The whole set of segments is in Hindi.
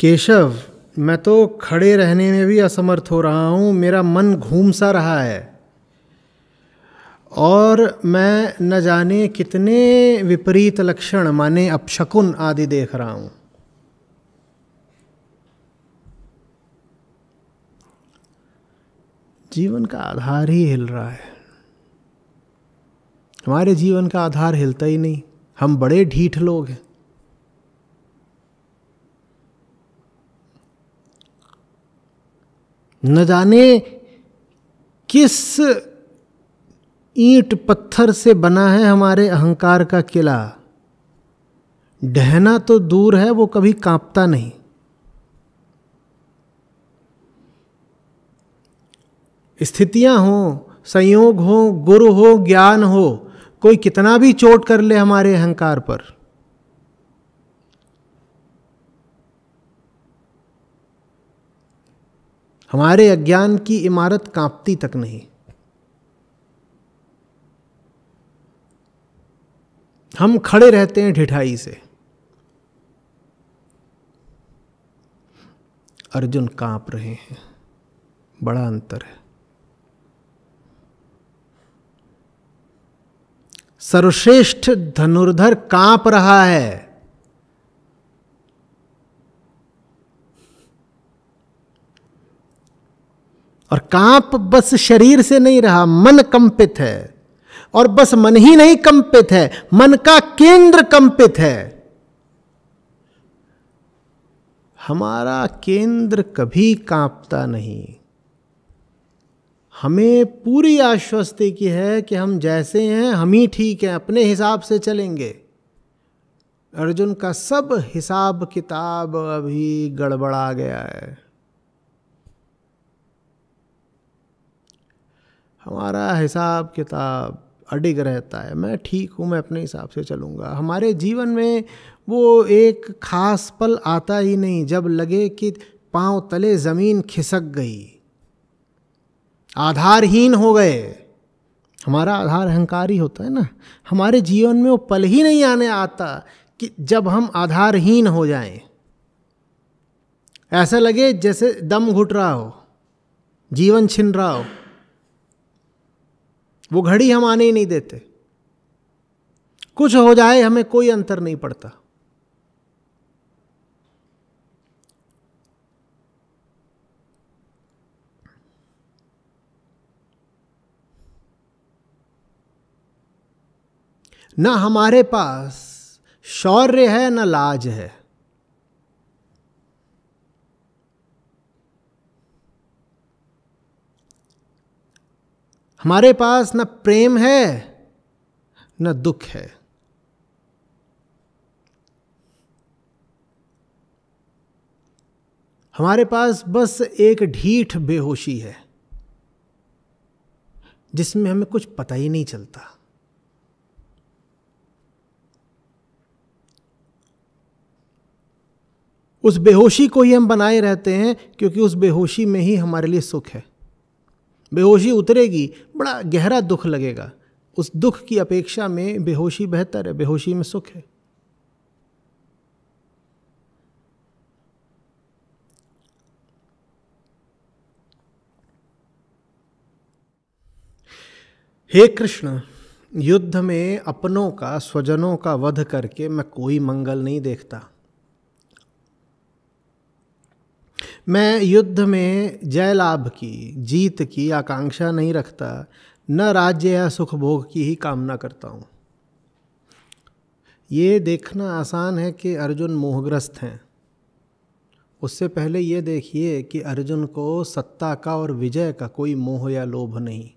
केशव, मैं तो खड़े रहने में भी असमर्थ हो रहा हूँ। मेरा मन घूम सा रहा है और मैं न जाने कितने विपरीत लक्षण माने अपशकुन आदि देख रहा हूँ। जीवन का आधार ही हिल रहा है। हमारे जीवन का आधार हिलता ही नहीं। हम बड़े ढीठ लोग हैं। न जाने किस ईंट पत्थर से बना है हमारे अहंकार का किला। ढहना तो दूर है, वो कभी कांपता नहीं। स्थितियां हो, संयोग हो, गुरु हो, ज्ञान हो, कोई कितना भी चोट कर ले हमारे अहंकार पर, हमारे अज्ञान की इमारत कांपती तक नहीं। हम खड़े रहते हैं ढिठाई से। अर्जुन कांप रहे हैं। बड़ा अंतर है। सर्वश्रेष्ठ धनुर्धर कांप रहा है। और कांप बस शरीर से नहीं रहा, मन कंपित है। और बस मन ही नहीं कंपित है, मन का केंद्र कंपित है। हमारा केंद्र कभी कांपता नहीं। हमें पूरी आश्वस्ति की है कि हम जैसे हैं हम ही ठीक हैं, अपने हिसाब से चलेंगे। अर्जुन का सब हिसाब किताब अभी गड़बड़ा गया है। हमारा हिसाब किताब अडिग रहता है। मैं ठीक हूँ, मैं अपने हिसाब से चलूँगा। हमारे जीवन में वो एक खास पल आता ही नहीं जब लगे कि पांव तले ज़मीन खिसक गई, आधारहीन हो गए। हमारा आधार अहंकार ही होता है ना। हमारे जीवन में वो पल ही नहीं आने आता कि जब हम आधारहीन हो जाएं। ऐसा लगे जैसे दम घुट रहा हो, जीवन छिन रहा हो। वो घड़ी हम आने ही नहीं देते। कुछ हो जाए हमें कोई अंतर नहीं पड़ता। ना हमारे पास शौर्य है, ना लाज है। हमारे पास न प्रेम है, न दुख है। हमारे पास बस एक ढीठ बेहोशी है जिसमें हमें कुछ पता ही नहीं चलता। उस बेहोशी को ही हम बनाए रहते हैं क्योंकि उस बेहोशी में ही हमारे लिए सुख है। बेहोशी उतरेगी, बड़ा गहरा दुख लगेगा। उस दुख की अपेक्षा में बेहोशी बेहतर है। बेहोशी में सुख है। हे कृष्ण, युद्ध में अपनों का, स्वजनों का वध करके मैं कोई मंगल नहीं देखता। मैं युद्ध में जय लाभ की, जीत की आकांक्षा नहीं रखता, न राज्य या सुख भोग की ही कामना करता हूँ। ये देखना आसान है कि अर्जुन मोहग्रस्त हैं। उससे पहले ये देखिए कि अर्जुन को सत्ता का और विजय का कोई मोह या लोभ नहीं।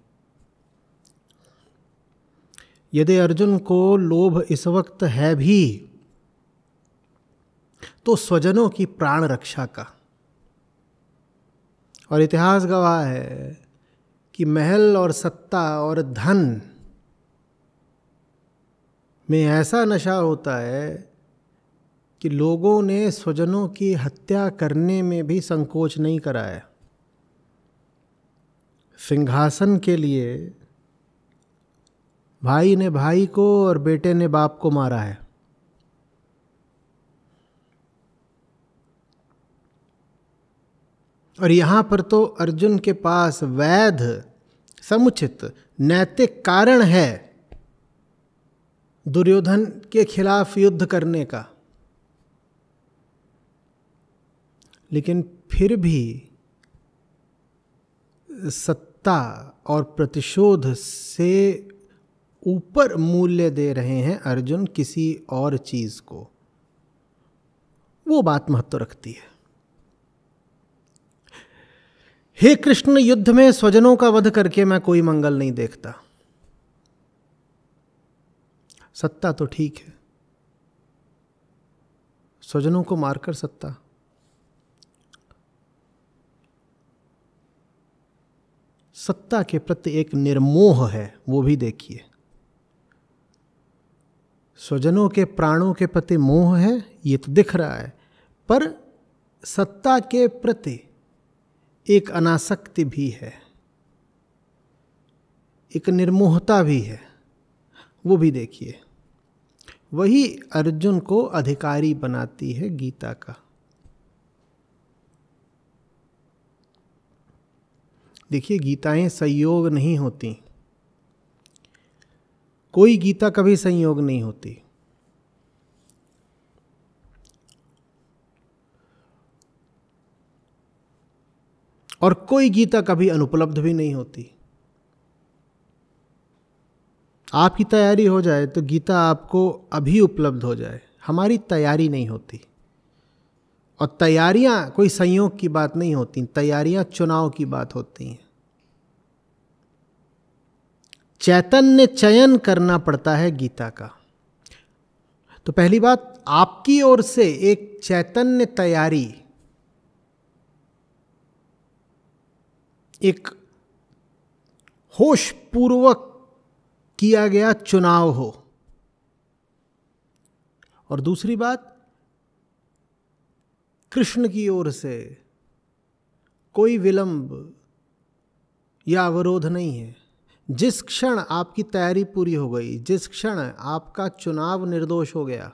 यदि अर्जुन को लोभ इस वक्त है भी तो स्वजनों की प्राण रक्षा का। और इतिहास गवाह है कि महल और सत्ता और धन में ऐसा नशा होता है कि लोगों ने स्वजनों की हत्या करने में भी संकोच नहीं करा है। सिंहासन के लिए भाई ने भाई को और बेटे ने बाप को मारा है। और यहाँ पर तो अर्जुन के पास वैध समुचित नैतिक कारण है दुर्योधन के खिलाफ युद्ध करने का, लेकिन फिर भी सत्ता और प्रतिशोध से ऊपर मूल्य दे रहे हैं अर्जुन किसी और चीज को। वो बात महत्व रखती है। हे कृष्ण, युद्ध में स्वजनों का वध करके मैं कोई मंगल नहीं देखता। सत्ता तो ठीक है, स्वजनों को मारकर सत्ता, सत्ता के प्रति एक निर्मोह है, वो भी देखिए। स्वजनों के प्राणों के प्रति मोह है, ये तो दिख रहा है, पर सत्ता के प्रति एक अनासक्ति भी है, एक निर्मोहता भी है, वो भी देखिए। वही अर्जुन को अधिकारी बनाती है गीता का। देखिए, गीताएं संयोग नहीं होती, कोई गीता कभी संयोग नहीं होती। और कोई गीता कभी अनुपलब्ध भी नहीं होती। आपकी तैयारी हो जाए तो गीता आपको अभी उपलब्ध हो जाए, हमारी तैयारी नहीं होती। और तैयारियां कोई संयोग की बात नहीं होती, तैयारियां चुनाव की बात होती हैं। चैतन्य चयन करना पड़ता है गीता का। तो पहली बात, आपकी ओर से एक चैतन्य तैयारी, एक होश पूर्वक किया गया चुनाव हो। और दूसरी बात, कृष्ण की ओर से कोई विलंब या अवरोध नहीं है। जिस क्षण आपकी तैयारी पूरी हो गई, जिस क्षण आपका चुनाव निर्दोष हो गया,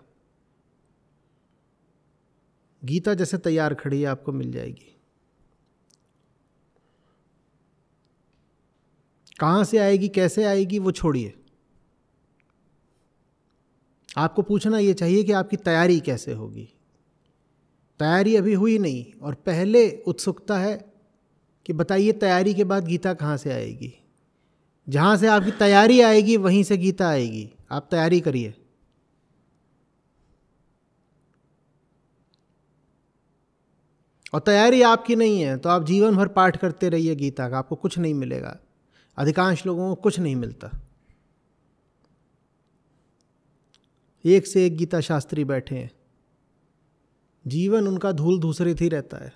गीता जैसे तैयार खड़ी है आपको मिल जाएगी। कहां से आएगी, कैसे आएगी, वो छोड़िए। आपको पूछना ये चाहिए कि आपकी तैयारी कैसे होगी। तैयारी अभी हुई नहीं और पहले उत्सुकता है कि बताइए तैयारी के बाद गीता कहाँ से आएगी। जहाँ से आपकी तैयारी आएगी वहीं से गीता आएगी। आप तैयारी करिए। और तैयारी आपकी नहीं है तो आप जीवन भर पाठ करते रहिए गीता का, आपको कुछ नहीं मिलेगा। अधिकांश लोगों को कुछ नहीं मिलता। एक से एक गीता शास्त्री बैठे हैं, जीवन उनका धूल धूसरित ही रहता है,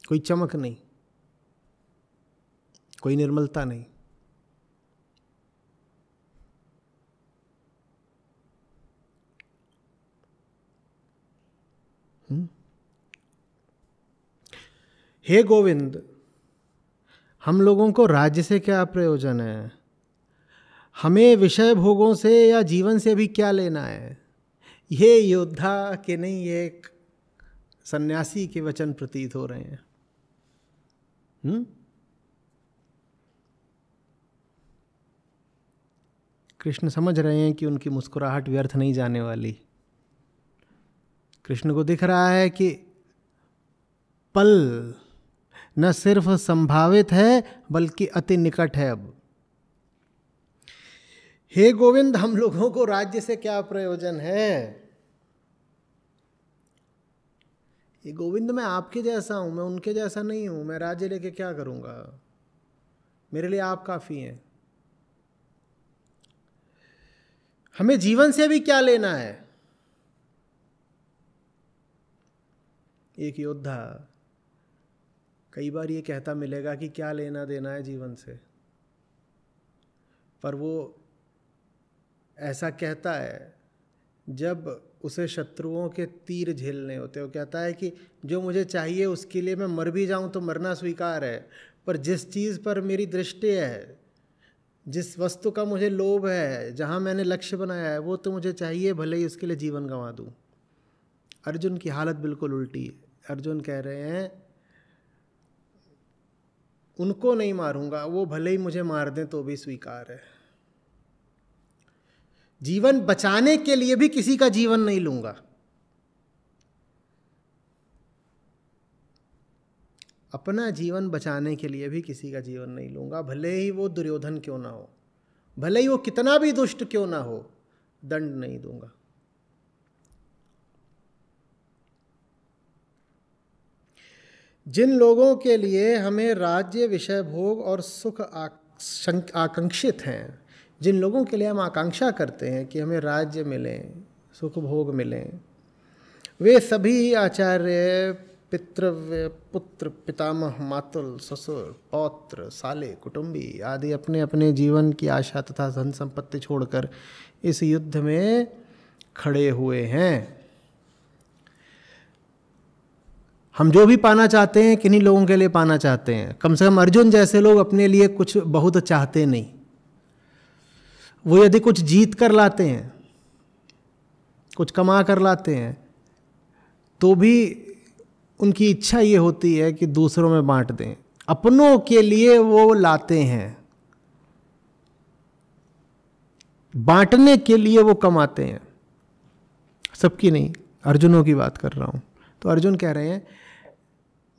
कोई चमक नहीं, कोई निर्मलता नहीं। हे गोविंद, हम लोगों को राज्य से क्या प्रयोजन है? हमें विषय भोगों से या जीवन से भी क्या लेना है? ये योद्धा के नहीं, ये एक सन्यासी के वचन प्रतीत हो रहे हैं। कृष्ण समझ रहे हैं कि उनकी मुस्कुराहट व्यर्थ नहीं जाने वाली। कृष्ण को दिख रहा है कि पल न सिर्फ संभावित है बल्कि अति निकट है अब। हे गोविंद, हम लोगों को राज्य से क्या प्रयोजन है? ये गोविंद, मैं आपके जैसा हूं, मैं उनके जैसा नहीं हूं। मैं राज्य लेके क्या करूंगा? मेरे लिए आप काफी हैं। हमें जीवन से भी क्या लेना है? एक योद्धा कई बार ये कहता मिलेगा कि क्या लेना देना है जीवन से, पर वो ऐसा कहता है जब उसे शत्रुओं के तीर झेलने होते। वो कहता है कि जो मुझे चाहिए उसके लिए मैं मर भी जाऊं तो मरना स्वीकार है, पर जिस चीज़ पर मेरी दृष्टि है, जिस वस्तु का मुझे लोभ है, जहां मैंने लक्ष्य बनाया है, वो तो मुझे चाहिए, भले ही उसके लिए जीवन गंवा दूं। अर्जुन की हालत बिल्कुल उल्टी है। अर्जुन कह रहे हैं उनको नहीं मारूंगा, वो भले ही मुझे मार दें तो भी स्वीकार है। जीवन बचाने के लिए भी किसी का जीवन नहीं लूंगा। अपना जीवन बचाने के लिए भी किसी का जीवन नहीं लूंगा, भले ही वो दुर्योधन क्यों ना हो, भले ही वो कितना भी दुष्ट क्यों ना हो, दंड नहीं दूंगा। जिन लोगों के लिए हमें राज्य, विषय भोग और सुख आकांक्षित हैं, जिन लोगों के लिए हम आकांक्षा करते हैं कि हमें राज्य मिले, सुख भोग मिले, वे सभी आचार्य, पितृव्य, पुत्र, पितामह, मातुल, ससुर, पौत्र, साले, कुटुंबी आदि अपने अपने जीवन की आशा तथा धन संपत्ति छोड़कर इस युद्ध में खड़े हुए हैं। हम जो भी पाना चाहते हैं किन्हीं लोगों के लिए पाना चाहते हैं। कम से कम अर्जुन जैसे लोग अपने लिए कुछ बहुत चाहते नहीं। वो यदि कुछ जीत कर लाते हैं, कुछ कमा कर लाते हैं, तो भी उनकी इच्छा ये होती है कि दूसरों में बांट दें। अपनों के लिए वो लाते हैं, बांटने के लिए वो कमाते हैं, सबकी नहीं, अर्जुनों की बात कर रहा हूं। तो अर्जुन कह रहे हैं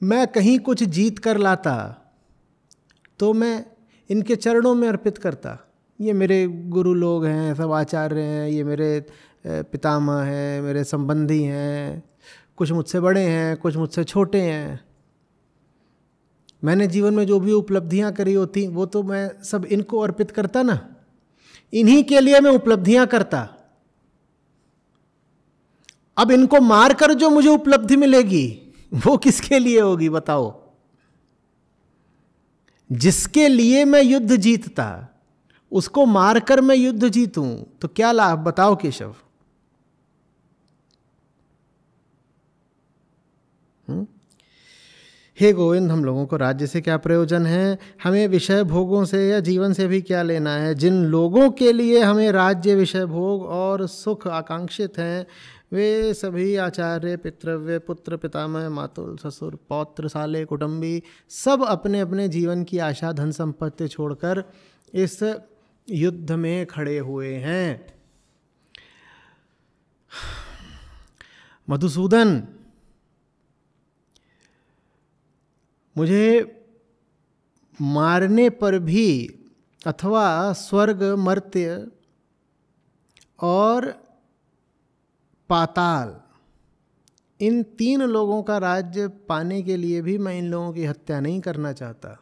मैं कहीं कुछ जीत कर लाता तो मैं इनके चरणों में अर्पित करता। ये मेरे गुरु लोग हैं, सब आचार्य हैं, ये मेरे पितामह हैं, मेरे संबंधी हैं, कुछ मुझसे बड़े हैं, कुछ मुझसे छोटे हैं। मैंने जीवन में जो भी उपलब्धियां करी होती वो तो मैं सब इनको अर्पित करता ना, इन्हीं के लिए मैं उपलब्धियां करता। अब इनको मारकर जो मुझे उपलब्धि मिलेगी वो किसके लिए होगी बताओ? जिसके लिए मैं युद्ध जीतता उसको मारकर मैं युद्ध जीतूं तो क्या लाभ बताओ केशव? हे गोविंद, हम लोगों को राज्य से क्या प्रयोजन है? हमें विषय भोगों से या जीवन से भी क्या लेना है? जिन लोगों के लिए हमें राज्य, विषय भोग और सुख आकांक्षित हैं वे सभी आचार्य, पितृव्य, पुत्र, पितामह, मातुल, ससुर, पौत्र, साले, कुटुंबी सब अपने अपने जीवन की आशा, धन संपत्ति छोड़कर इस युद्ध में खड़े हुए हैं। मधुसूदन, मुझे मारने पर भी अथवा स्वर्ग, मर्त्य और पाताल, इन 3 लोगों का राज्य पाने के लिए भी मैं इन लोगों की हत्या नहीं करना चाहता।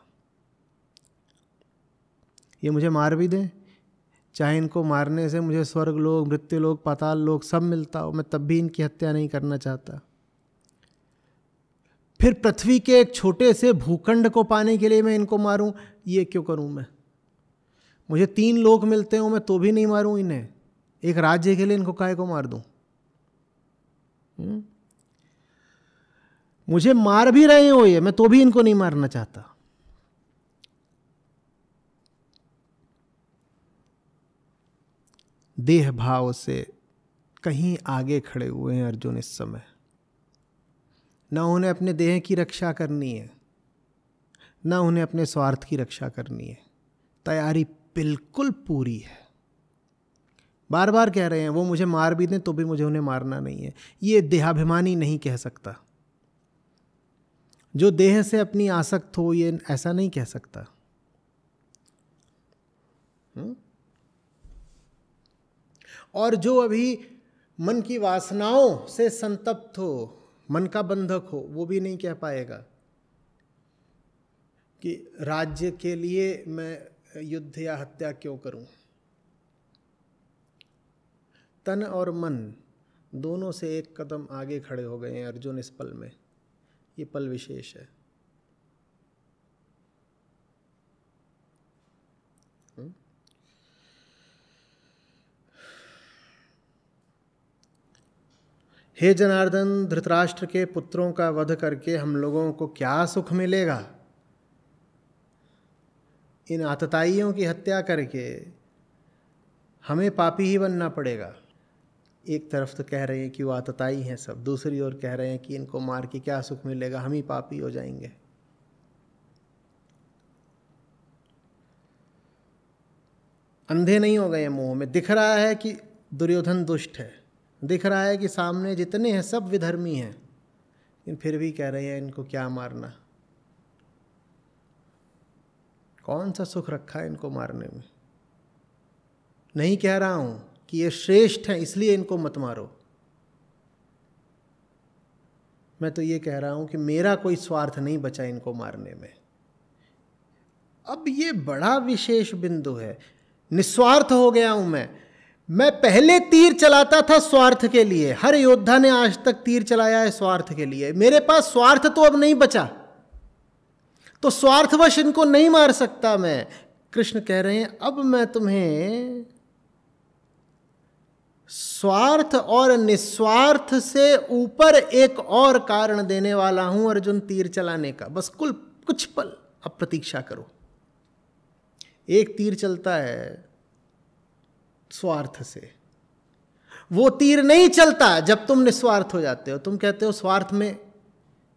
ये मुझे मार भी दें, चाहे इनको मारने से मुझे स्वर्ग लोग, मृत्यु लोग, पाताल लोग सब मिलता हो, मैं तब भी इनकी हत्या नहीं करना चाहता। फिर पृथ्वी के एक छोटे से भूखंड को पाने के लिए मैं इनको मारूं, ये क्यों करूं मैं? मुझे 3 लोक मिलते हो मैं तो भी नहीं मारूं इन्हें, एक राज्य के लिए इनको काहे को मार दूं? मुझे मार भी रहे हो ये, मैं तो भी इनको नहीं मारना चाहता। देह भाव से कहीं आगे खड़े हुए हैं अर्जुन इस समय। न उन्हें अपने देह की रक्षा करनी है, न उन्हें अपने स्वार्थ की रक्षा करनी है। तैयारी बिल्कुल पूरी है। बार बार कह रहे हैं वो मुझे मार भी दें तो भी मुझे उन्हें मारना नहीं है। ये देहाभिमानी नहीं कह सकता। जो देह से अपनी आसक्त हो ये ऐसा नहीं कह सकता। और जो अभी मन की वासनाओं से संतप्त हो, मन का बंधक हो, वो भी नहीं कह पाएगा कि राज्य के लिए मैं युद्ध या हत्या क्यों करूं। तन और मन दोनों से एक कदम आगे खड़े हो गए हैं अर्जुन इस पल में। ये पल विशेष है। हे जनार्दन, धृतराष्ट्र के पुत्रों का वध करके हम लोगों को क्या सुख मिलेगा? इन आतताइयों की हत्या करके हमें पापी ही बनना पड़ेगा। एक तरफ तो कह रहे हैं कि वो आतताई हैं सब, दूसरी ओर कह रहे हैं कि इनको मार के क्या सुख मिलेगा, हम ही पापी हो जाएंगे। अंधे नहीं हो गए मोह में। दिख रहा है कि दुर्योधन दुष्ट है, दिख रहा है कि सामने जितने हैं सब विधर्मी हैं, लेकिन फिर भी कह रहे हैं इनको क्या मारना, कौन सा सुख रखा है इनको मारने में। नहीं कह रहा हूं कि ये श्रेष्ठ हैं इसलिए इनको मत मारो, मैं तो ये कह रहा हूं कि मेरा कोई स्वार्थ नहीं बचा इनको मारने में। अब ये बड़ा विशेष बिंदु है। निस्वार्थ हो गया हूं मैं पहले तीर चलाता था स्वार्थ के लिए, हर योद्धा ने आज तक तीर चलाया है स्वार्थ के लिए, मेरे पास स्वार्थ तो अब नहीं बचा, तो स्वार्थवश इनको नहीं मार सकता मैं। कृष्ण कह रहे हैं अब मैं तुम्हें स्वार्थ और निस्वार्थ से ऊपर एक और कारण देने वाला हूं अर्जुन तीर चलाने का। बस कुछ पल अब प्रतीक्षा करो। एक तीर चलता है स्वार्थ से, वो तीर नहीं चलता जब तुम निस्वार्थ हो जाते हो। तुम कहते हो स्वार्थ में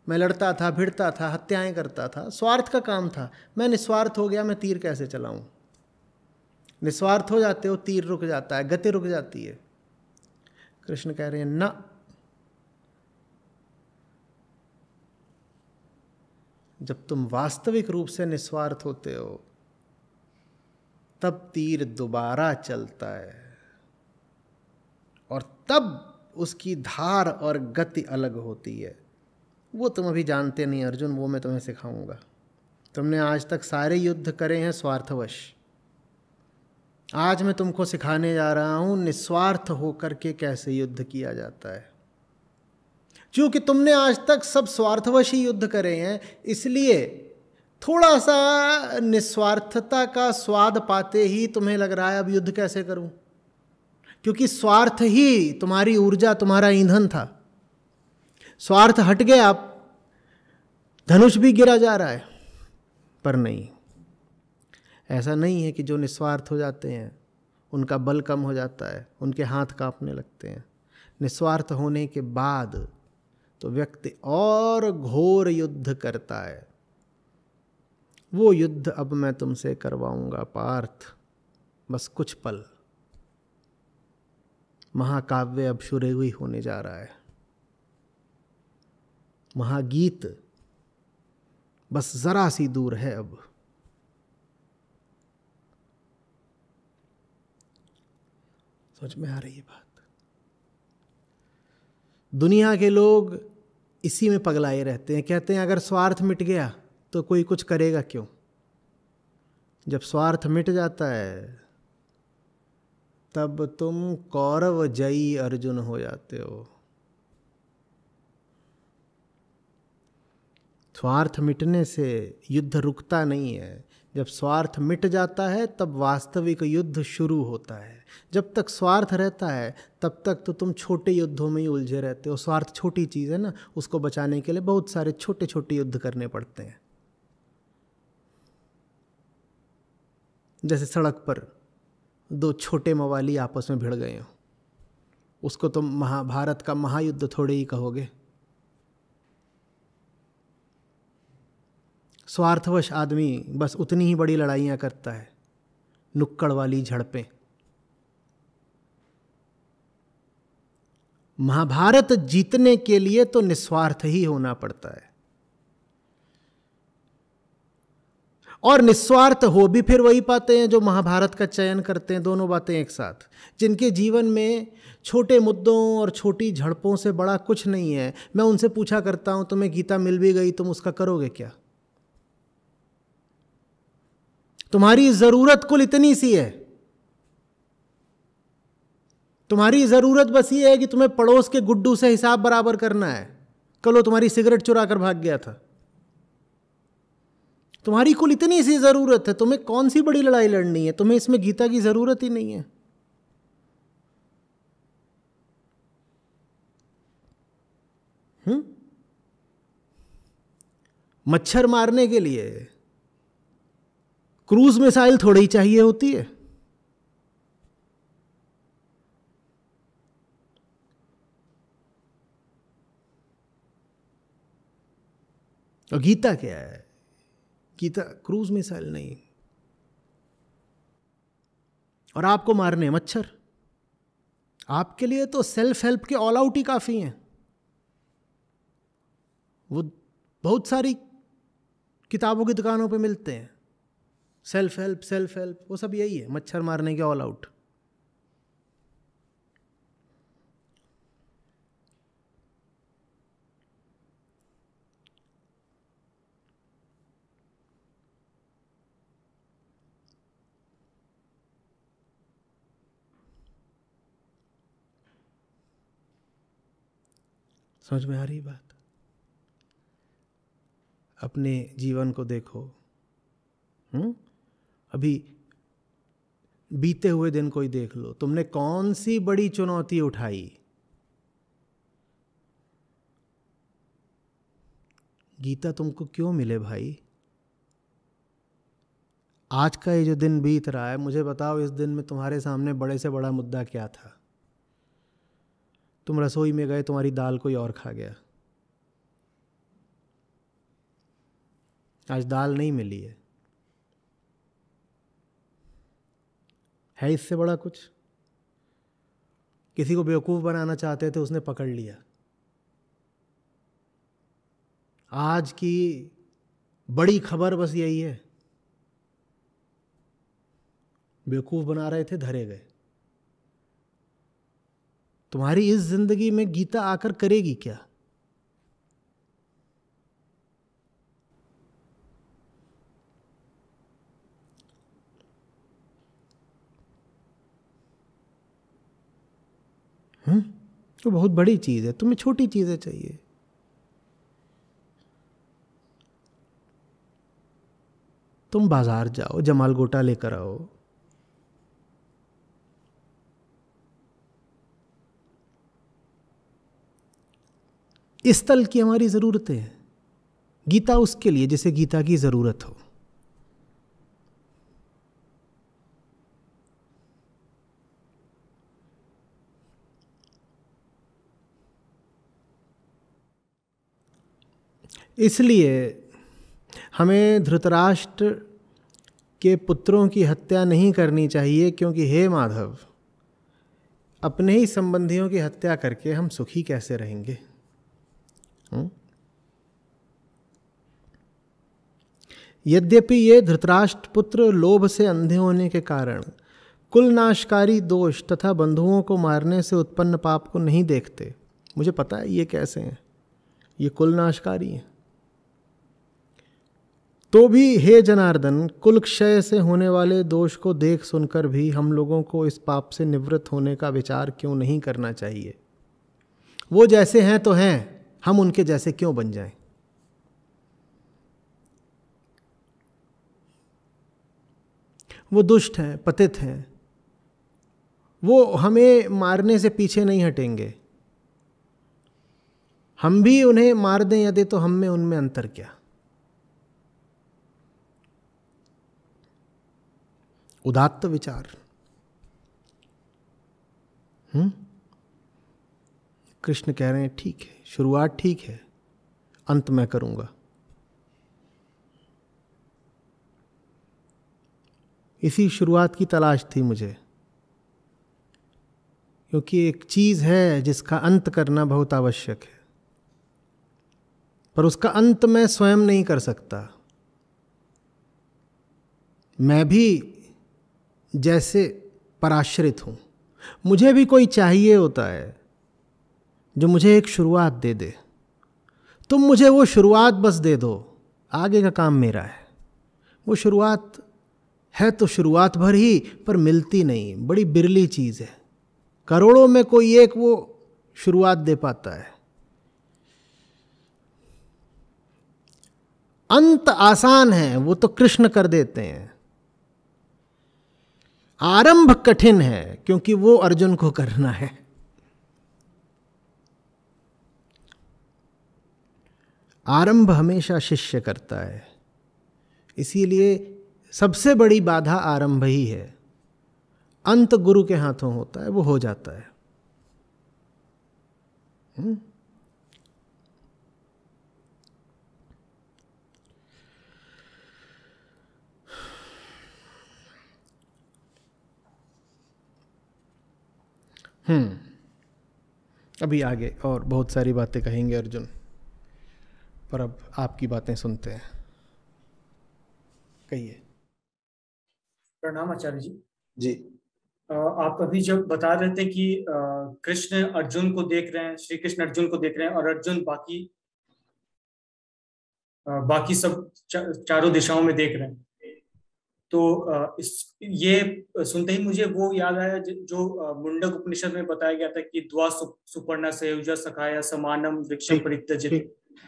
मैं लड़ता था, भिड़ता था, हत्याएं करता था, स्वार्थ का काम था, मैं निस्वार्थ हो गया, मैं तीर कैसे चलाऊं। निस्वार्थ हो जाते हो, तीर रुक जाता है, गति रुक जाती है। कृष्ण कह रहे हैं ना, जब तुम वास्तविक रूप से निस्वार्थ होते हो तब तीर दोबारा चलता है और तब उसकी धार और गति अलग होती है। वो तुम अभी जानते नहीं अर्जुन, वो मैं तुम्हें सिखाऊंगा। तुमने आज तक सारे युद्ध करे हैं स्वार्थवश, आज मैं तुमको सिखाने जा रहा हूं निस्वार्थ होकर के कैसे युद्ध किया जाता है। क्योंकि तुमने आज तक सब स्वार्थवश ही युद्ध करे हैं, इसलिए थोड़ा सा निस्वार्थता का स्वाद पाते ही तुम्हें लग रहा है अब युद्ध कैसे करूं, क्योंकि स्वार्थ ही तुम्हारी ऊर्जा, तुम्हारा ईंधन था। स्वार्थ हट गया, अब धनुष भी गिरा जा रहा है। पर नहीं, ऐसा नहीं है कि जो निस्वार्थ हो जाते हैं उनका बल कम हो जाता है, उनके हाथ कांपने लगते हैं। निस्वार्थ होने के बाद तो व्यक्ति और घोर युद्ध करता है। वो युद्ध अब मैं तुमसे करवाऊंगा पार्थ, बस कुछ पल। महाकाव्य अब शुरू ही होने जा रहा है, महागीत बस जरा सी दूर है अब। समझ में आ रही है बात? दुनिया के लोग इसी में पगलाए रहते हैं, कहते हैं अगर स्वार्थ मिट गया तो कोई कुछ करेगा क्यों। जब स्वार्थ मिट जाता है तब तुम कौरव जयी अर्जुन हो जाते हो। स्वार्थ मिटने से युद्ध रुकता नहीं है, जब स्वार्थ मिट जाता है तब वास्तविक युद्ध शुरू होता है। जब तक स्वार्थ रहता है तब तक तो तुम छोटे युद्धों में ही उलझे रहते हो। स्वार्थ छोटी चीज़ है ना, उसको बचाने के लिए बहुत सारे छोटे छोटे युद्ध करने पड़ते हैं। जैसे सड़क पर दो छोटे मवाली आपस में भिड़ गए हो, उसको तुम महाभारत का महायुद्ध थोड़े ही कहोगे। स्वार्थवश आदमी बस उतनी ही बड़ी लड़ाइयाँ करता है, नुक्कड़ वाली झड़पें। महाभारत जीतने के लिए तो निस्वार्थ ही होना पड़ता है, और निस्वार्थ हो भी फिर वही पाते हैं जो महाभारत का चयन करते हैं। दोनों बातें एक साथ, जिनके जीवन में छोटे मुद्दों और छोटी झड़पों से बड़ा कुछ नहीं है। मैं उनसे पूछा करता हूं तुम्हें गीता मिल भी गई, तुम उसका करोगे क्या? तुम्हारी ज़रूरत कुल इतनी सी है, तुम्हारी ज़रूरत बस ये है कि तुम्हें पड़ोस के गुड्डू से हिसाब बराबर करना है। कल वो तुम्हारी सिगरेट चुरा कर भाग गया था। तुम्हारी कुल इतनी सी ज़रूरत है, तुम्हें कौन सी बड़ी लड़ाई लड़नी है? तुम्हें इसमें गीता की ज़रूरत ही नहीं है। मच्छर मारने के लिए क्रूज मिसाइल थोड़ी ही चाहिए होती है। और गीता क्या है? गीता क्रूज मिसाइल नहीं। और आपको मारने मच्छर, आपके लिए तो सेल्फ हेल्प के ऑल आउट ही काफी हैं। वो बहुत सारी किताबों की दुकानों पे मिलते हैं, सेल्फ हेल्प, वो सब यही है, मच्छर मारने के ऑल आउट। समझ में आ रही बात? अपने जीवन को देखो। अभी बीते हुए दिन को ही देख लो, तुमने कौन सी बड़ी चुनौती उठाई? गीता तुमको क्यों मिले भाई? आज का ये जो दिन बीत रहा है, मुझे बताओ इस दिन में तुम्हारे सामने बड़े से बड़ा मुद्दा क्या था? तुम रसोई में गए, तुम्हारी दाल कोई और खा गया, आज दाल नहीं मिली है इससे बड़ा कुछ? किसी को बेवकूफ़ बनाना चाहते थे, उसने पकड़ लिया। आज की बड़ी खबर बस यही है, बेवकूफ़ बना रहे थे, धरे गए। तुम्हारी इस जिंदगी में गीता आकर करेगी क्या? तो बहुत बड़ी चीज है, तुम्हें छोटी चीजें चाहिए। तुम बाजार जाओ, जमाल गोटा लेकर आओ, इस तल की हमारी जरूरतें हैं। गीता उसके लिए जिसे गीता की जरूरत हो। इसलिए हमें धृतराष्ट्र के पुत्रों की हत्या नहीं करनी चाहिए, क्योंकि हे माधव, अपने ही संबंधियों की हत्या करके हम सुखी कैसे रहेंगे? यद्यपि ये धृतराष्ट्र पुत्र लोभ से अंधे होने के कारण कुल नाशकारी दोष तथा बंधुओं को मारने से उत्पन्न पाप को नहीं देखते। मुझे पता है ये कैसे हैं, ये कुल नाशकारी हैं। तो भी हे जनार्दन, कुल क्षय से होने वाले दोष को देख सुनकर भी हम लोगों को इस पाप से निवृत्त होने का विचार क्यों नहीं करना चाहिए? वो जैसे हैं तो हैं, हम उनके जैसे क्यों बन जाएं? वो दुष्ट हैं, पतित हैं, वो हमें मारने से पीछे नहीं हटेंगे। हम भी उन्हें मार दें यदि, तो हम में उनमें अंतर क्या? उदात्त विचार। कृष्ण कह रहे हैं ठीक है, शुरुआत ठीक है, अंत मैं करूंगा। इसी शुरुआत की तलाश थी मुझे, क्योंकि एक चीज है जिसका अंत करना बहुत आवश्यक है, पर उसका अंत मैं स्वयं नहीं कर सकता। मैं भी जैसे पराश्रित हूं, मुझे भी कोई चाहिए होता है जो मुझे एक शुरुआत दे दे। तुम मुझे वो शुरुआत बस दे दो, आगे का काम मेरा है। वो शुरुआत है तो शुरुआत भर ही, पर मिलती नहीं, बड़ी बिरली चीज है। करोड़ों में कोई एक वो शुरुआत दे पाता है। अंत आसान है, वो तो कृष्ण कर देते हैं। आरंभ कठिन है, क्योंकि वो अर्जुन को करना है। आरंभ हमेशा शिष्य करता है, इसीलिए सबसे बड़ी बाधा आरंभ ही है। अंत गुरु के हाथों होता है, वो हो जाता है। अभी आगे और बहुत सारी बातें कहेंगे अर्जुन, पर अब आपकी बातें सुनते हैं। कहिए। प्रणाम आचार्य जी। जी। आप अभी जब बता रहे थे कि कृष्ण अर्जुन को देख रहे हैं, श्री कृष्ण अर्जुन को देख रहे हैं, और अर्जुन बाकी सब चारों दिशाओं में देख रहे हैं, तो ये सुनते ही मुझे वो याद आया जो मुंडक उपनिषद में बताया गया था कि द्वा सुपर्णा सयुजा सखाया समानम वृक्षम परित्यजति।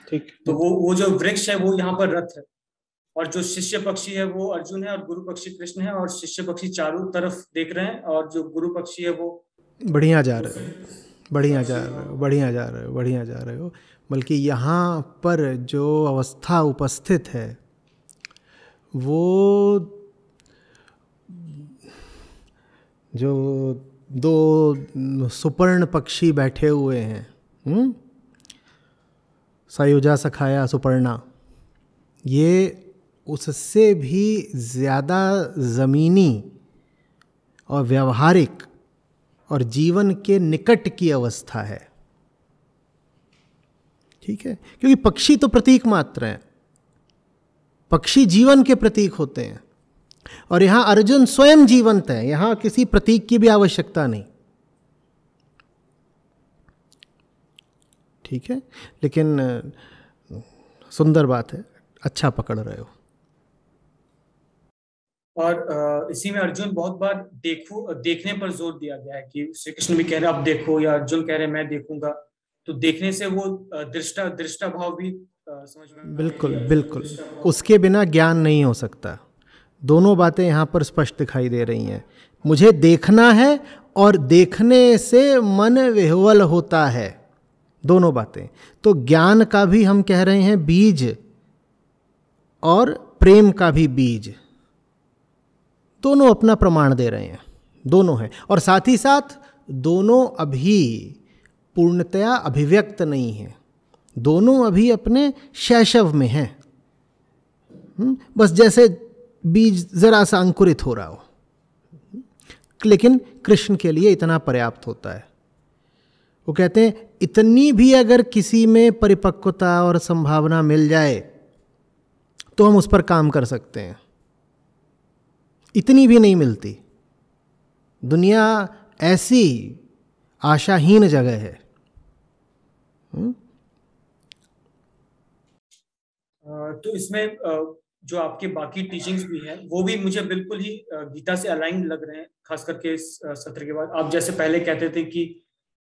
ठीक। तो वो जो वृक्ष है वो यहाँ पर रथ है, और जो शिष्य पक्षी है वो अर्जुन है, और गुरु पक्षी कृष्ण है, और शिष्य पक्षी चारों तरफ देख रहे हैं, और जो गुरु पक्षी है वो बढ़िया जा रहे हो, बढ़िया जा रहे हो, बढ़िया जा रहे हो, बढ़िया जा रहे हो। बल्कि यहाँ पर जो अवस्था उपस्थित है वो जो दो सुपर्ण पक्षी बैठे हुए हैं, सयुजा सखाया सुपर्णा, ये उससे भी ज़्यादा ज़मीनी और व्यावहारिक और जीवन के निकट की अवस्था है। ठीक है, क्योंकि पक्षी तो प्रतीक मात्र हैं, पक्षी जीवन के प्रतीक होते हैं, और यहाँ अर्जुन स्वयं जीवंत है, यहाँ किसी प्रतीक की भी आवश्यकता नहीं। ठीक है, लेकिन सुंदर बात है, अच्छा पकड़ रहे हो। और इसी में अर्जुन बहुत बार देखने पर जोर दिया गया है कि श्री कृष्ण भी कह रहे अब देखो, या अर्जुन कह रहे मैं देखूंगा, तो देखने से वो दृष्टा भाव भी समझ में। बिल्कुल बिल्कुल, उसके बिना ज्ञान नहीं हो सकता। दोनों बातें यहाँ पर स्पष्ट दिखाई दे रही हैं। मुझे देखना है और देखने से मन विह्वल होता है, दोनों बातें। तो ज्ञान का भी हम कह रहे हैं बीज, और प्रेम का भी बीज, दोनों अपना प्रमाण दे रहे हैं, दोनों हैं। और साथ ही साथ दोनों अभी पूर्णतया अभिव्यक्त नहीं हैं, दोनों अभी अपने शैशव में हैं। बस जैसे बीज जरा सा अंकुरित हो रहा हो, लेकिन कृष्ण के लिए इतना पर्याप्त होता है। वो कहते हैं इतनी भी अगर किसी में परिपक्वता और संभावना मिल जाए तो हम उस पर काम कर सकते हैं, इतनी भी नहीं मिलती। दुनिया ऐसी आशाहीन जगह है। तो इसमें जो आपके बाकी टीचिंग्स भी हैं वो भी मुझे बिल्कुल ही गीता से अलाइन लग रहे हैं, खास करके इस सत्र के बाद। आप जैसे पहले कहते थे कि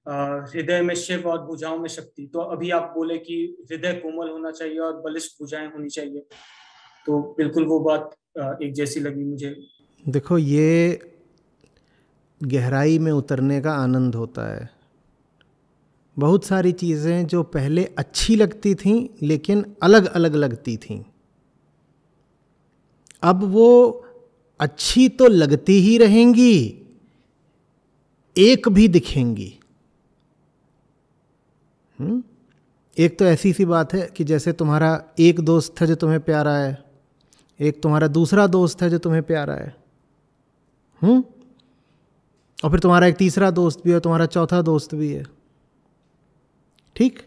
हृदय में शिव और भुजाओं में शक्ति, तो अभी आप बोले कि हृदय कोमल होना चाहिए और बलिष्ठ भुजाएं होनी चाहिए, तो बिल्कुल वो बात एक जैसी लगी मुझे। देखो, ये गहराई में उतरने का आनंद होता है। बहुत सारी चीज़ें जो पहले अच्छी लगती थीं लेकिन अलग अलग लगती थीं, अब वो अच्छी तो लगती ही रहेंगी, एक भी दिखेंगी। एक तो ऐसी सी बात है कि जैसे तुम्हारा एक दोस्त है जो तुम्हें प्यारा है, एक तुम्हारा दूसरा दोस्त है जो तुम्हें प्यारा है, और फिर तुम्हारा एक तीसरा दोस्त भी है, तुम्हारा चौथा दोस्त भी है। ठीक,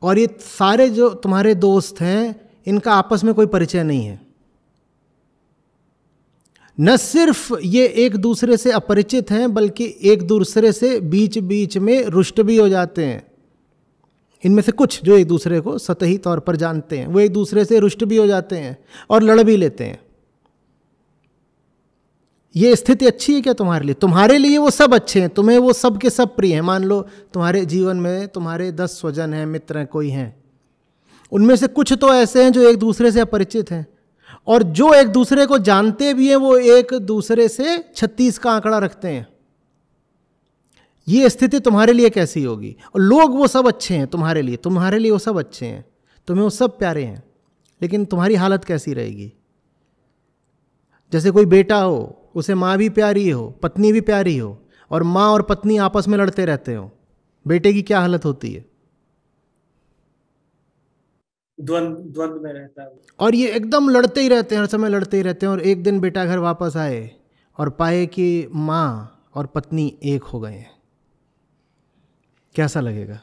और ये सारे जो तुम्हारे दोस्त हैं इनका आपस में कोई परिचय नहीं है। न सिर्फ ये एक दूसरे से अपरिचित हैं, बल्कि एक दूसरे से बीच बीच में रुष्ट भी हो जाते हैं। इनमें से कुछ जो एक दूसरे को सतही तौर पर जानते हैं, वो एक दूसरे से रुष्ट भी हो जाते हैं और लड़ भी लेते हैं। ये स्थिति अच्छी है क्या तुम्हारे लिए? तुम्हारे लिए वो सब अच्छे हैं, तुम्हें वो सब के सब प्रिय हैं। मान लो तुम्हारे जीवन में तुम्हारे 10 स्वजन हैं, मित्र हैं, कोई हैं, उनमें से कुछ तो ऐसे हैं जो एक दूसरे से अपरिचित हैं, और जो एक दूसरे को जानते भी हैं वो एक दूसरे से 36 का आंकड़ा रखते हैं। ये स्थिति तुम्हारे लिए कैसी होगी? और लोग वो सब अच्छे हैं तुम्हारे लिए वो सब अच्छे हैं, तुम्हें वो सब प्यारे हैं, लेकिन तुम्हारी हालत कैसी रहेगी? जैसे कोई बेटा हो, उसे माँ भी प्यारी हो, पत्नी भी प्यारी हो, और माँ और पत्नी आपस में लड़ते रहते हो, बेटे की क्या हालत होती है? द्वंद्व में रहता है, और ये एकदम लड़ते ही रहते हैं, हर समय लड़ते ही रहते हैं। और एक दिन बेटा घर वापस आए और पाए कि माँ और पत्नी एक हो गए हैं, कैसा लगेगा?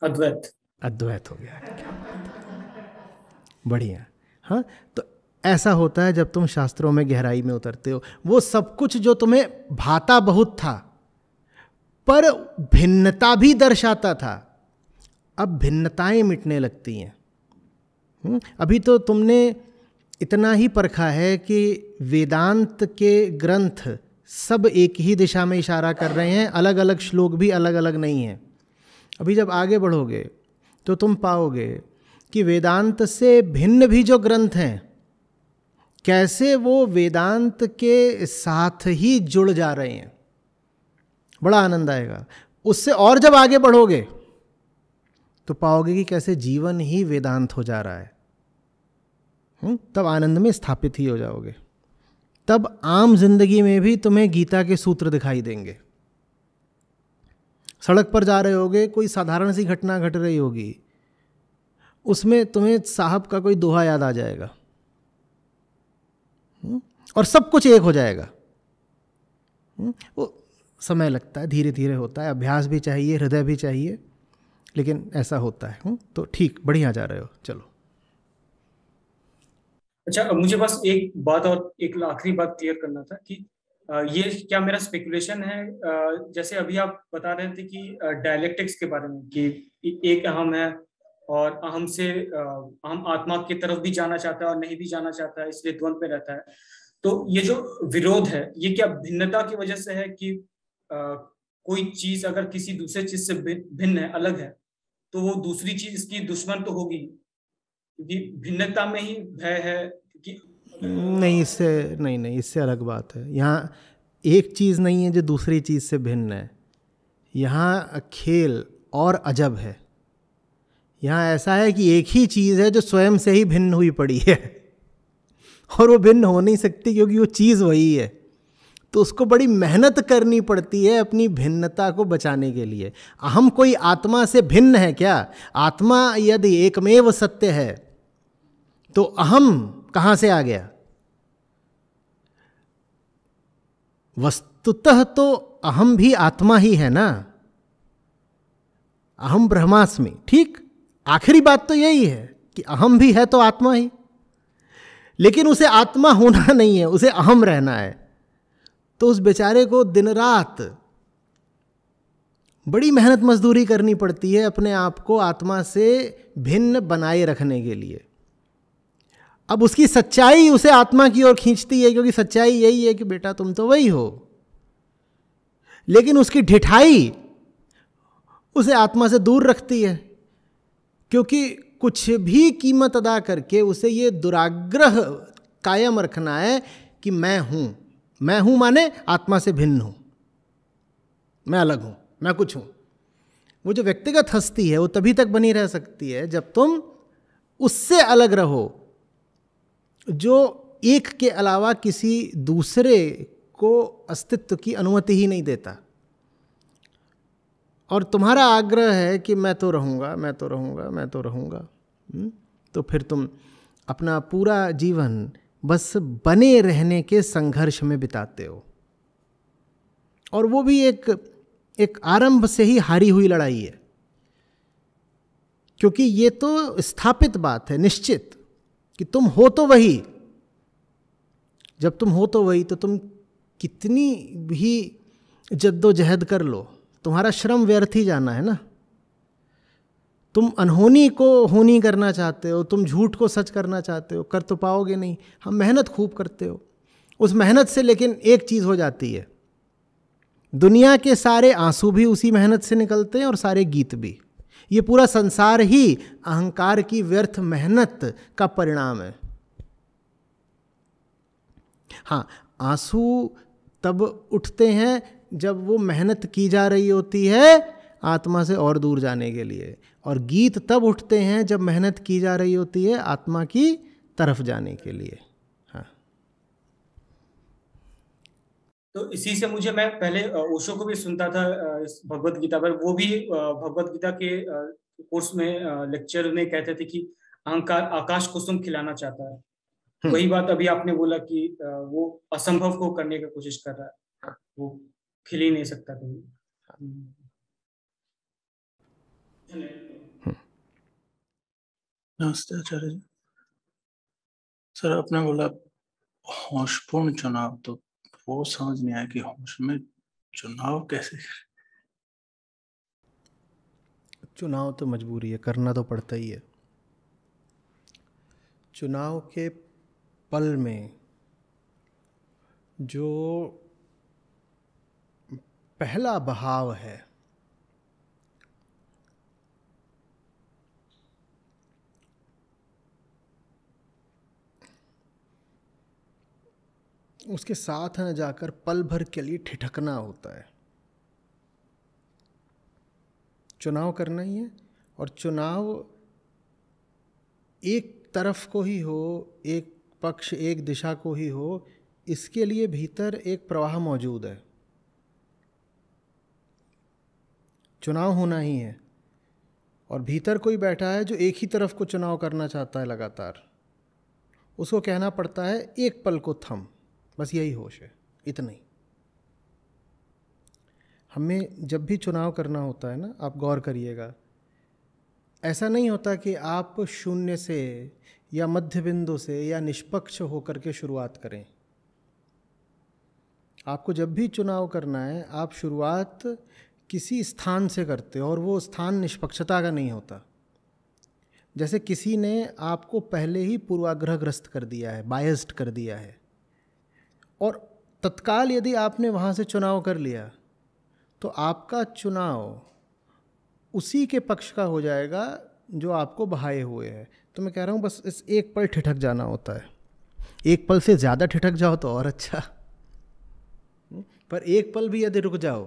अद्वैत। अद्वैत हो गया, क्या बात है, बढ़िया। हाँ, तो ऐसा होता है जब तुम शास्त्रों में गहराई में उतरते हो। वो सब कुछ जो तुम्हें भाता बहुत था पर भिन्नता भी दर्शाता था, अब भिन्नताएं मिटने लगती हैं। अभी तो तुमने इतना ही परखा है कि वेदांत के ग्रंथ सब एक ही दिशा में इशारा कर रहे हैं, अलग अलग श्लोक भी अलग अलग नहीं हैं। अभी जब आगे बढ़ोगे तो तुम पाओगे कि वेदांत से भिन्न भी जो ग्रंथ हैं, कैसे वो वेदांत के साथ ही जुड़ जा रहे हैं। बड़ा आनंद आएगा। उससे और जब आगे बढ़ोगे तो पाओगे कि कैसे जीवन ही वेदांत हो जा रहा है। तब आनंद में स्थापित ही हो जाओगे। तब आम जिंदगी में भी तुम्हें गीता के सूत्र दिखाई देंगे। सड़क पर जा रहे होगे, कोई साधारण सी घटना घट रही होगी, उसमें तुम्हें साहब का कोई दोहा याद आ जाएगा और सब कुछ एक हो जाएगा। वो समय लगता है, धीरे धीरे होता है, अभ्यास भी चाहिए, हृदय भी चाहिए, लेकिन ऐसा होता है। तो ठीक, बढ़िया जा रहे हो, चलो। अच्छा, मुझे बस एक बात और एक आखिरी बात क्लियर करना था कि ये क्या मेरा स्पेकुलेशन है? जैसे अभी आप बता रहे थे कि डायलेक्टिक्स के बारे में कि एक अहम है और अहम से अहम आत्मा की तरफ भी जाना चाहता है और नहीं भी जाना चाहता है, इसलिए द्वंद में रहता है। तो ये जो विरोध है, ये क्या भिन्नता की वजह से है कि कोई चीज अगर किसी दूसरे चीज से भिन्न है, अलग है, तो वो दूसरी चीज इसकी दुश्मन तो होगी, क्योंकि भिन्नता में ही भय है? नहीं, इससे नहीं, इससे अलग बात है। यहाँ एक चीज़ नहीं है जो दूसरी चीज़ से भिन्न है। यहाँ खेल और अजब है। यहाँ ऐसा है कि एक ही चीज़ है जो स्वयं से ही भिन्न हुई पड़ी है और वो भिन्न हो नहीं सकती क्योंकि वो चीज़ वही है। तो उसको बड़ी मेहनत करनी पड़ती है अपनी भिन्नता को बचाने के लिए। अहम कोई आत्मा से भिन्न है क्या? आत्मा यदि एकमेव सत्य है तो अहम कहाँ से आ गया? वस्तुतः तो अहम भी आत्मा ही है ना। अहम ब्रह्मास्मि, ठीक। आखिरी बात तो यही है कि अहम भी है तो आत्मा ही, लेकिन उसे आत्मा होना नहीं है, उसे अहम रहना है। तो उस बेचारे को दिन रात बड़ी मेहनत मजदूरी करनी पड़ती है अपने आप को आत्मा से भिन्न बनाए रखने के लिए। अब उसकी सच्चाई उसे आत्मा की ओर खींचती है, क्योंकि सच्चाई यही है कि बेटा तुम तो वही हो। लेकिन उसकी ढिठाई उसे आत्मा से दूर रखती है, क्योंकि कुछ भी कीमत अदा करके उसे ये दुराग्रह कायम रखना है कि मैं हूं। मैं हूं माने आत्मा से भिन्न हूं, मैं अलग हूं, मैं कुछ हूं। वो जो व्यक्तिगत हस्ती है वो तभी तक बनी रह सकती है जब तुम उससे अलग रहो जो एक के अलावा किसी दूसरे को अस्तित्व की अनुमति ही नहीं देता। और तुम्हारा आग्रह है कि मैं तो रहूँगा, मैं तो रहूँगा, मैं तो रहूँगा, तो फिर तुम अपना पूरा जीवन बस बने रहने के संघर्ष में बिताते हो। और वो भी एक आरंभ से ही हारी हुई लड़ाई है, क्योंकि ये तो स्थापित बात है, निश्चित, कि तुम हो तो वही। जब तुम हो तो वही, तो तुम कितनी भी जद्दोजहद कर लो, तुम्हारा श्रम व्यर्थ ही जाना है ना। तुम अनहोनी को होनी करना चाहते हो, तुम झूठ को सच करना चाहते हो, कर तो पाओगे नहीं। हम मेहनत खूब करते हो, उस मेहनत से लेकिन एक चीज़ हो जाती है, दुनिया के सारे आंसू भी उसी मेहनत से निकलते हैं और सारे गीत भी। ये पूरा संसार ही अहंकार की व्यर्थ मेहनत का परिणाम है। हाँ, आंसू तब उठते हैं जब वो मेहनत की जा रही होती है आत्मा से और दूर जाने के लिए, और गीत तब उठते हैं जब मेहनत की जा रही होती है आत्मा की तरफ जाने के लिए। हाँ, तो इसी से मुझे, मैं पहले ओशो को भी सुनता था इस भगवत गीता पर। वो भी भगवत गीता के कोर्स में लेक्चर में कहते थे कि अहंकार आकाश कुसुम खिलाना चाहता है। वही बात अभी आपने बोला कि वो असंभव को करने की कोशिश कर रहा है, वो खिल ही नहीं सकता कहीं। नमस्ते आचार्य जी। सर, आपने बोला होशपूर्ण चुनाव, तो वो समझ नहीं आया कि होश में चुनाव कैसे करें। चुनाव तो मजबूरी है, करना तो पड़ता ही है। चुनाव के पल में जो पहला बहाव है उसके साथ न जाकर पल भर के लिए ठिठकना होता है। चुनाव करना ही है, और चुनाव एक तरफ को ही हो, एक पक्ष एक दिशा को ही हो, इसके लिए भीतर एक प्रवाह मौजूद है। चुनाव होना ही है, और भीतर कोई बैठा है जो एक ही तरफ को चुनाव करना चाहता है लगातार। उसको कहना पड़ता है एक पल को थम, बस यही होश है, इतना ही। हमें जब भी चुनाव करना होता है ना, आप गौर करिएगा, ऐसा नहीं होता कि आप शून्य से या मध्य बिंदु से या निष्पक्ष होकर के शुरुआत करें। आपको जब भी चुनाव करना है, आप शुरुआत किसी स्थान से करते हो, और वो स्थान निष्पक्षता का नहीं होता। जैसे किसी ने आपको पहले ही पूर्वाग्रहग्रस्त कर दिया है, बायस्ड कर दिया है, और तत्काल यदि आपने वहाँ से चुनाव कर लिया तो आपका चुनाव उसी के पक्ष का हो जाएगा जो आपको बहाए हुए है। तो मैं कह रहा हूँ बस इस एक पल ठिठक जाना होता है। एक पल से ज़्यादा ठिठक जाओ तो और अच्छा, पर एक पल भी यदि रुक जाओ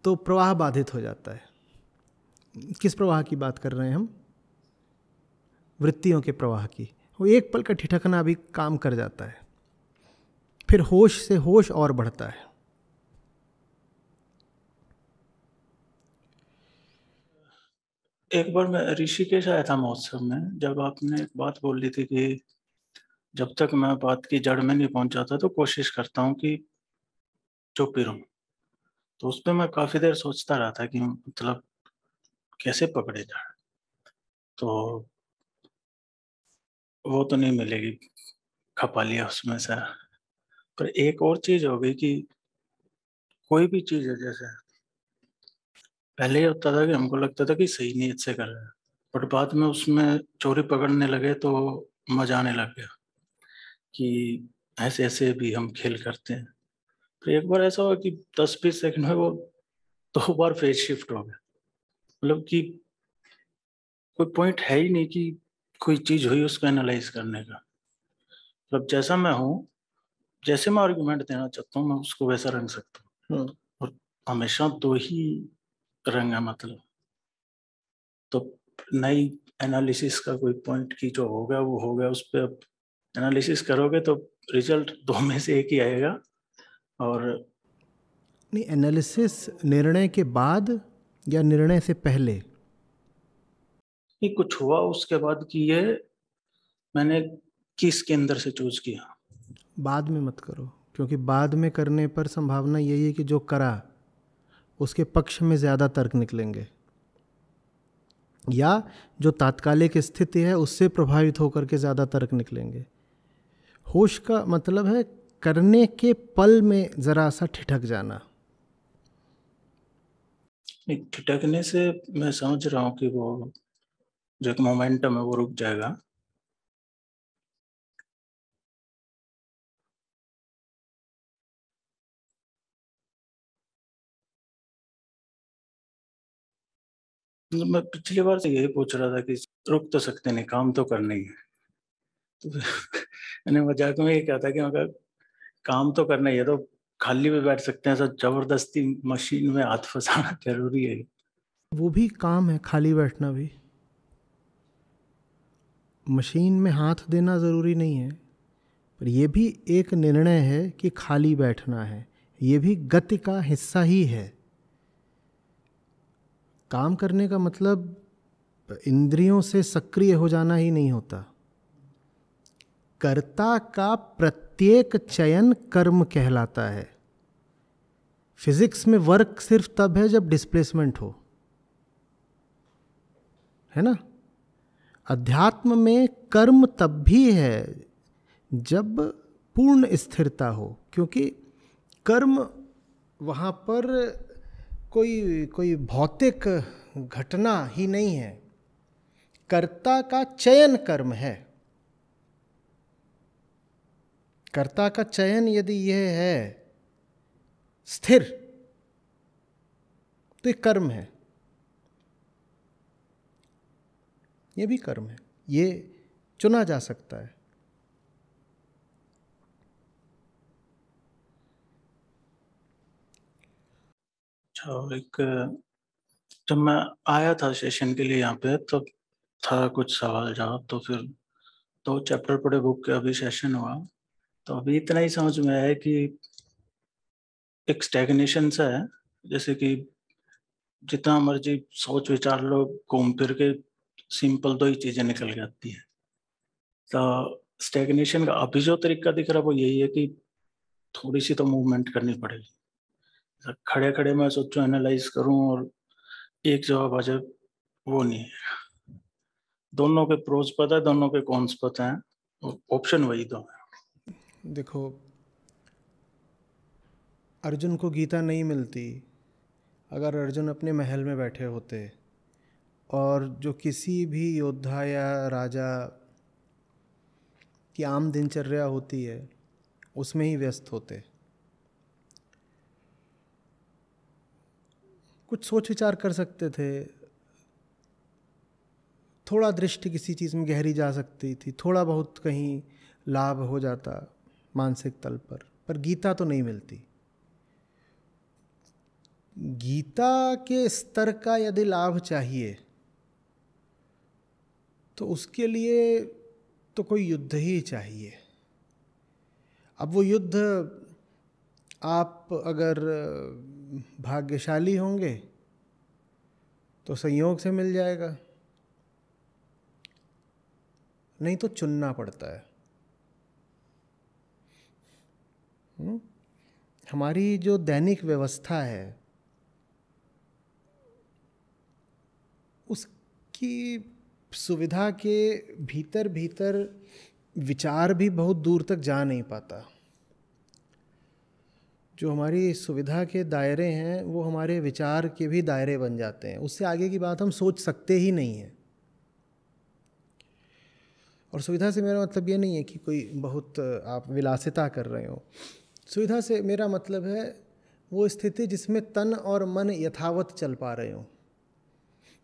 तो प्रवाह बाधित हो जाता है। किस प्रवाह की बात कर रहे हैं हम? वृत्तियों के प्रवाह की। वो एक पल का ठिठकना भी काम कर जाता है, फिर होश से होश और बढ़ता है। एक बार मैं ऋषिकेश आया था महोत्सव में, जब आपने एक बात बोल ली थी कि जब तक मैं बात की जड़ में नहीं पहुंच जाता तो कोशिश करता हूँ कि चुप ही रहूं। तो उस पर मैं काफी देर सोचता रहा था कि मतलब कैसे पकड़े जाए। तो वो तो नहीं मिलेगी, खपा लिया उसमें से। पर एक और चीज हो गई कि कोई भी चीज है, जैसे पहले ये होता था कि हमको लगता था कि सही नीयत से कर रहे हैं, बट बाद में उसमें चोरी पकड़ने लगे तो मजा आने लग गया कि ऐसे ऐसे भी हम खेल करते हैं। फिर एक बार ऐसा हुआ कि 10-20 सेकंड में वो 2 बार फेज शिफ्ट हो गया। मतलब कि कोई पॉइंट है ही नहीं कि कोई चीज हुई उसको एनालाइज करने का। मतलब जैसा मैं हूँ, जैसे मैं आर्गुमेंट देना चाहता हूँ, मैं उसको वैसा रंग सकता हूँ। और हमेशा 2 ही रंग है मतलब। तो नई एनालिसिस का कोई पॉइंट की जो होगा वो हो गया, उस पर अब एनालिसिस करोगे तो रिजल्ट 2 में से एक ही आएगा। और नहीं, एनालिसिस निर्णय के बाद या निर्णय से पहले? ये कुछ हुआ उसके बाद कि ये मैंने किस के अंदर से चूज किया। बाद में मत करो, क्योंकि बाद में करने पर संभावना यही है कि जो करा उसके पक्ष में ज़्यादा तर्क निकलेंगे, या जो तात्कालिक स्थिति है उससे प्रभावित होकर के ज़्यादा तर्क निकलेंगे। होश का मतलब है करने के पल में ज़रा सा ठिठक जाना। ठिठकने से मैं समझ रहा हूँ कि वो जो एक मोमेंटम है वो रुक जाएगा। मैं पिछली बार से यही पूछ रहा था कि रुक तो सकते नहीं, काम तो करना ही है। तो मैंने मजाक में ये कहा था कि मगर काम तो करना ही है, तो खाली भी बैठ सकते हैं, सब जबरदस्ती मशीन में हाथ फंसाना जरूरी है? वो भी काम है, खाली बैठना भी। मशीन में हाथ देना ज़रूरी नहीं है, पर यह भी एक निर्णय है कि खाली बैठना है। ये भी गति का हिस्सा ही है। काम करने का मतलब इंद्रियों से सक्रिय हो जाना ही नहीं होता। कर्ता का प्रत्येक चयन कर्म कहलाता है। फिजिक्स में वर्क सिर्फ तब है जब डिस्प्लेसमेंट हो, है ना? अध्यात्म में कर्म तब भी है जब पूर्ण स्थिरता हो, क्योंकि कर्म वहाँ पर कोई भौतिक घटना ही नहीं है, कर्ता का चयन कर्म है। कर्ता का चयन यदि यह है स्थिर तो ये कर्म है, ये भी कर्म है, ये चुना जा सकता है। अच्छा, जब मैं आया था सेशन के लिए यहाँ पे, तो था कुछ सवाल जवाब, तो फिर 2 चैप्टर पढ़े बुक के, अभी सेशन हुआ तो अभी इतना ही समझ में आया कि एक स्टैग्नेशन सा है, जैसे कि जितना मर्जी सोच विचार लो, घूम फिर के सिंपल 2 ही चीजें निकल के आती है। तो स्टैग्नेशन का अभी जो तरीका दिख रहा है वो यही है कि थोड़ी सी तो मूवमेंट करनी पड़ेगी। खड़े खड़े मैं सोचूं एनालाइज करूं और एक जवाब आ जाए, वो नहीं है। दोनों के प्रोज पता है, दोनों के कॉन्स पता है, ऑप्शन वही दो है। देखो, अर्जुन को गीता नहीं मिलती अगर अर्जुन अपने महल में बैठे होते और जो किसी भी योद्धा या राजा की आम दिनचर्या होती है उसमें ही व्यस्त होते। कुछ सोच विचार कर सकते थे, थोड़ा दृष्टि किसी चीज़ में गहरी जा सकती थी, थोड़ा बहुत कहीं लाभ हो जाता मानसिक तल पर गीता तो नहीं मिलती। गीता के स्तर का यदि लाभ चाहिए तो उसके लिए तो कोई युद्ध ही चाहिए। अब वो युद्ध आप अगर भाग्यशाली होंगे तो संयोग से मिल जाएगा, नहीं तो चुनना पड़ता है। हमारी जो दैनिक व्यवस्था है उसकी सुविधा के भीतर भीतर विचार भी बहुत दूर तक जा नहीं पाता। जो हमारी सुविधा के दायरे हैं वो हमारे विचार के भी दायरे बन जाते हैं, उससे आगे की बात हम सोच सकते ही नहीं हैं। और सुविधा से मेरा मतलब ये नहीं है कि कोई बहुत आप विलासिता कर रहे हो। सुविधा से मेरा मतलब है वो स्थिति जिसमें तन और मन यथावत चल पा रहे हो।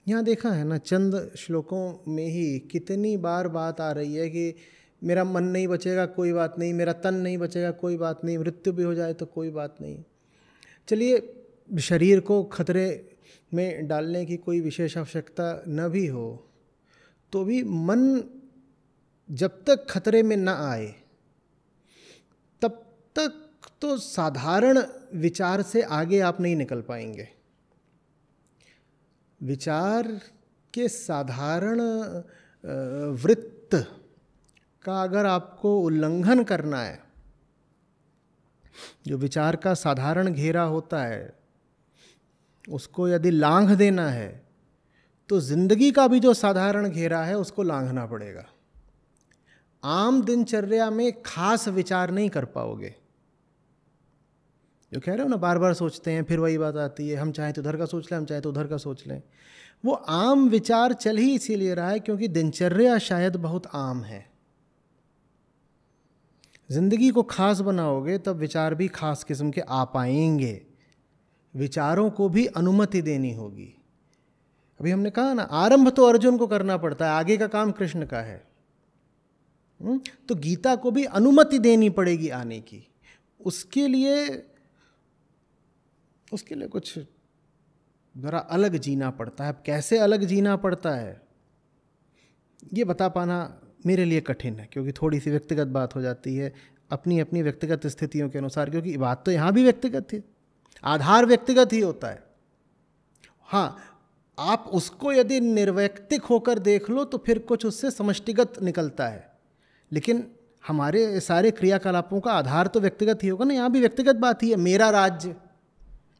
यहाँ देखा है ना, चंद श्लोकों में ही कितनी बार बात आ रही है कि मेरा मन नहीं बचेगा कोई बात नहीं, मेरा तन नहीं बचेगा कोई बात नहीं, मृत्यु भी हो जाए तो कोई बात नहीं। चलिए शरीर को खतरे में डालने की कोई विशेष आवश्यकता न भी हो तो भी मन जब तक खतरे में न आए तब तक तो साधारण विचार से आगे आप नहीं निकल पाएंगे। विचार के साधारण वृत्त का अगर आपको उल्लंघन करना है, जो विचार का साधारण घेरा होता है उसको यदि लांघ देना है तो जिंदगी का भी जो साधारण घेरा है उसको लांघना पड़ेगा। आम दिनचर्या में खास विचार नहीं कर पाओगे। जो कह रहे हो ना, बार बार सोचते हैं, फिर वही बात आती है, हम चाहें तो उधर का सोच लें, हम चाहें तो उधर का सोच लें। वो आम विचार चल ही इसीलिए रहा है क्योंकि दिनचर्या शायद बहुत आम है। जिंदगी को खास बनाओगे तब विचार भी खास किस्म के आ पाएंगे। विचारों को भी अनुमति देनी होगी। अभी हमने कहा ना, आरंभ तो अर्जुन को करना पड़ता है, आगे का काम कृष्ण का है। तो गीता को भी अनुमति देनी पड़ेगी आने की। उसके लिए कुछ ज़रा अलग जीना पड़ता है। अब कैसे अलग जीना पड़ता है ये बता पाना मेरे लिए कठिन है, क्योंकि थोड़ी सी व्यक्तिगत बात हो जाती है अपनी अपनी व्यक्तिगत स्थितियों के अनुसार। क्योंकि बात तो यहाँ भी व्यक्तिगत है, आधार व्यक्तिगत ही होता है। हाँ, आप उसको यदि निर्वैयक्तिक होकर देख लो तो फिर कुछ उससे समष्टिगत निकलता है, लेकिन हमारे सारे क्रियाकलापों का आधार तो व्यक्तिगत ही होगा ना। यहाँ भी व्यक्तिगत बात ही है। मेरा राज्य,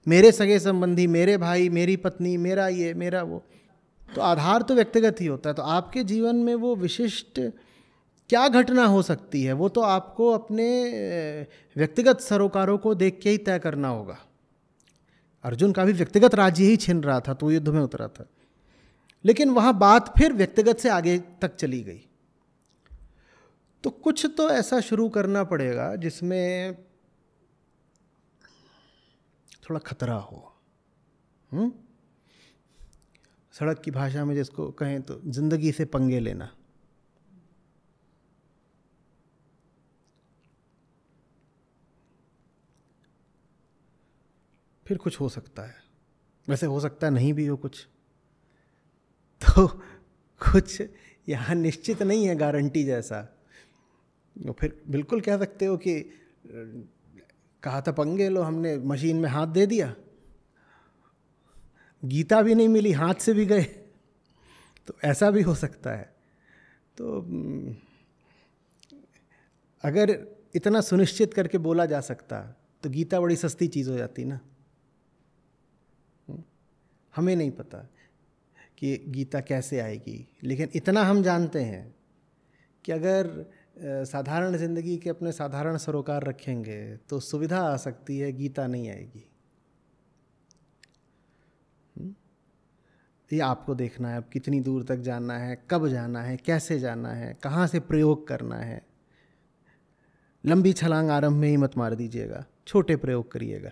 मेरे सगे संबंधी, मेरे भाई, मेरी पत्नी, मेरा ये, मेरा वो। तो आधार तो व्यक्तिगत ही होता है। तो आपके जीवन में वो विशिष्ट क्या घटना हो सकती है, वो तो आपको अपने व्यक्तिगत सरोकारों को देख के ही तय करना होगा। अर्जुन का भी व्यक्तिगत राज्य ही छिन रहा था तो युद्ध में उतरा था, लेकिन वहाँ बात फिर व्यक्तिगत से आगे तक चली गई। तो कुछ तो ऐसा शुरू करना पड़ेगा जिसमें थोड़ा खतरा हो। सड़क की भाषा में जिसको कहें तो जिंदगी से पंगे लेना। फिर कुछ हो सकता है, वैसे हो सकता है नहीं भी हो कुछ, तो कुछ यहाँ निश्चित नहीं है गारंटी जैसा। तो फिर बिल्कुल कह सकते हो कि कहा था पंगे लो, हमने मशीन में हाथ दे दिया, गीता भी नहीं मिली, हाथ से भी गए, तो ऐसा भी हो सकता है। तो अगर इतना सुनिश्चित करके बोला जा सकता तो गीता बड़ी सस्ती चीज़ हो जाती ना। हमें नहीं पता कि गीता कैसे आएगी, लेकिन इतना हम जानते हैं कि अगर साधारण ज़िंदगी के अपने साधारण सरोकार रखेंगे तो सुविधा आ सकती है, गीता नहीं आएगी। ये आपको देखना है, अब कितनी दूर तक जाना है, कब जाना है, कैसे जाना है, कहाँ से प्रयोग करना है। लंबी छलांग आरंभ में ही मत मार दीजिएगा, छोटे प्रयोग करिएगा।